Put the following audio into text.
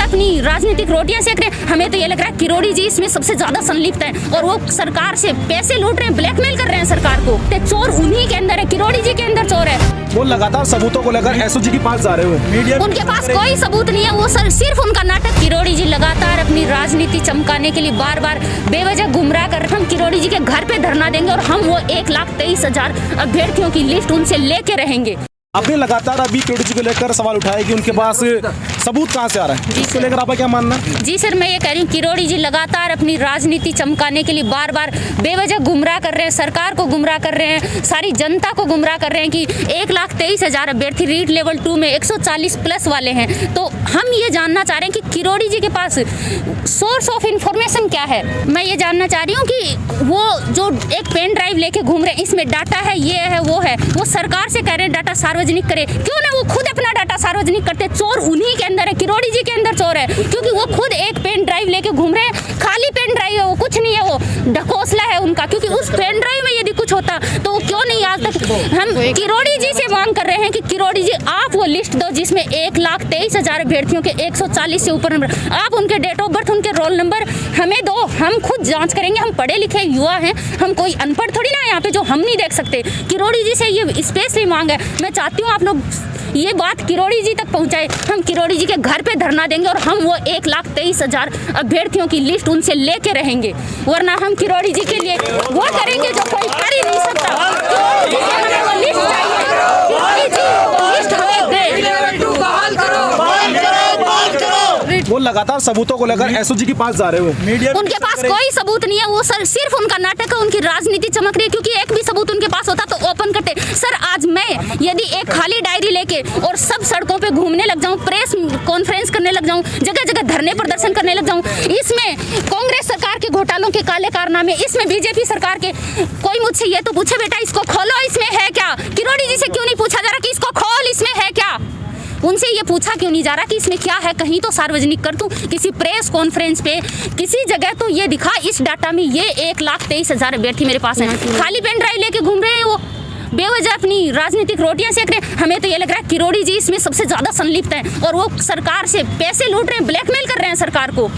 अपनी राजनीतिक रोटियां सेक रहे हैं। हमें तो ये लग रहा है किरोड़ी जी इसमें सबसे ज्यादा संलिप्त है और वो सरकार से पैसे लूट रहे हैं, ब्लैकमेल कर रहे हैं सरकार को। चोर उन्हीं के अंदर है, किरोड़ी जी के अंदर चोर है। वो लगातार सबूतों को लेकर एसओजी के पास जा रहे हुए, उनके पास कोई सबूत नहीं है, वो सिर्फ उनका नाटक। किरोड़ी जी लगातार अपनी राजनीति चमकाने के लिए बार बार बेवजह गुमराह कर रहे हैं। हम किरोड़ी जी के घर पे धरना देंगे और हम वो 1,23,000 अभ्यर्थियों की लिस्ट उनसे लेके रहेंगे। आपने लगातार अभी किरोड़ी जी को लेकर सवाल उठाया कि उनके पास सबूत कहां से आ रहा है, इसको लेकर आपका क्या मानना है? जी सर, मैं ये कह रही हूँ किरोड़ी जी लगातार अपनी राजनीति चमकाने के लिए बार बार बेवजह गुमराह कर रहे हैं, सरकार को गुमराह कर रहे हैं, सारी जनता को गुमराह कर रहे हैं कि 1,23,000 अभ्यर्थी रीट लेवल 2 में 140 प्लस वाले हैं। तो हम ये जानना चाह रहे हैं कि किरोड़ी जी के पास सोर्स ऑफ इंफॉर्मेशन क्या है। मैं ये जानना चाह रही हूँ कि वो जो एक पेन ड्राइव लेके घूम रहे हैं, इसमें डाटा है, ये है, वो है, वो सरकार से कह रहे हैं डाटा सार्वजनिक करे, क्यों ना वो खुद अपना डाटा सार्वजनिक करते। चोर उन्हीं के अंदर है, किरोड़ी जी के अंदर चोर है, क्योंकि वो खुद एक पेन ड्राइव लेके घूम रहे हैं। खाली पेन ड्राइव है, वो कुछ नहीं है, वो ढकोसला है उनका, क्योंकि उस पेन ड्राइव में यदि कुछ होता तो वो क्यों नहीं आज तक। हम किरोड़ी जी से मांग कर रहे हैं कि किरोड़ी जी आप वो लिस्ट दो जिसमें 1,23,000 अभ्यर्थियों के 140 से ऊपर नंबर, आप उनके डेट ऑफ बर्थ, उनके रोल नंबर हमें दो, हम खुद जांच करेंगे। हम पढ़े लिखे युवा हैं, हम कोई अनपढ़ थोड़ी ना यहाँ पे जो हम नहीं देख सकते। किरोड़ी जी से ये स्पेशली मांग है। मैं चाहती हूँ आप लोग ये बात किरोड़ी जी तक पहुंचाए। हम किरोड़ी जी के घर पे धरना देंगे और हम वो 1,23,000 अभ्यर्थियों की लिस्ट उनसे लेके रहेंगे, वरना हम किरोड़ी जी के लिए वो करेंगे जो कोई कर ही नहीं सकता। किरोड़ी जी से हमें वो लिस्ट चाहिए, किरोड़ी जी वो लिस्ट हमें दे। वो लगातार सबूतों को लेकर एसओजी के पास जा रहे हुए, उनके पास कोई सबूत नहीं है, वो सिर्फ उनका नाटक है, उनकी राजनीति चमक रही है। क्योंकि एक भी सबूत उनके पास होता तो ओपन करते। सर, आज मैं यदि एक खाली डायरी लेके और सब सड़कों पे घूमने लग जाऊं, प्रेस कॉन्फ्रेंस करने लग जाऊं, जगह जगह धरने प्रदर्शन करने लग जाऊं, इसमें कांग्रेस सरकार के घोटालों के काले कारनामे, इसमें बीजेपी सरकार के, कोई मुझसे ये तो पूछे बेटा इसको खोलो, इसमें है क्या? किरोड़ी जी से क्यों नहीं पूछा जा रहा कि इसको खोल, इसमें है क्या? उनसे ये पूछा क्यों नहीं जा रहा कि इसमें क्या है? कहीं तो सार्वजनिक कर तू, किसी प्रेस कॉन्फ्रेंस पे, किसी जगह तो ये दिखा इस डाटा में ये 1,23,000 अभ्यर्थी मेरे पास हैं। खाली पेन ड्राइव लेके घूम रहे हैं, वो बेवजह अपनी राजनीतिक रोटियां सेक रहे हैं। हमें तो ये लग रहा है किरोड़ी जी इसमें सबसे ज्यादा संलिप्त है और वो सरकार से पैसे लूट रहे हैं, ब्लैकमेल कर रहे हैं सरकार को।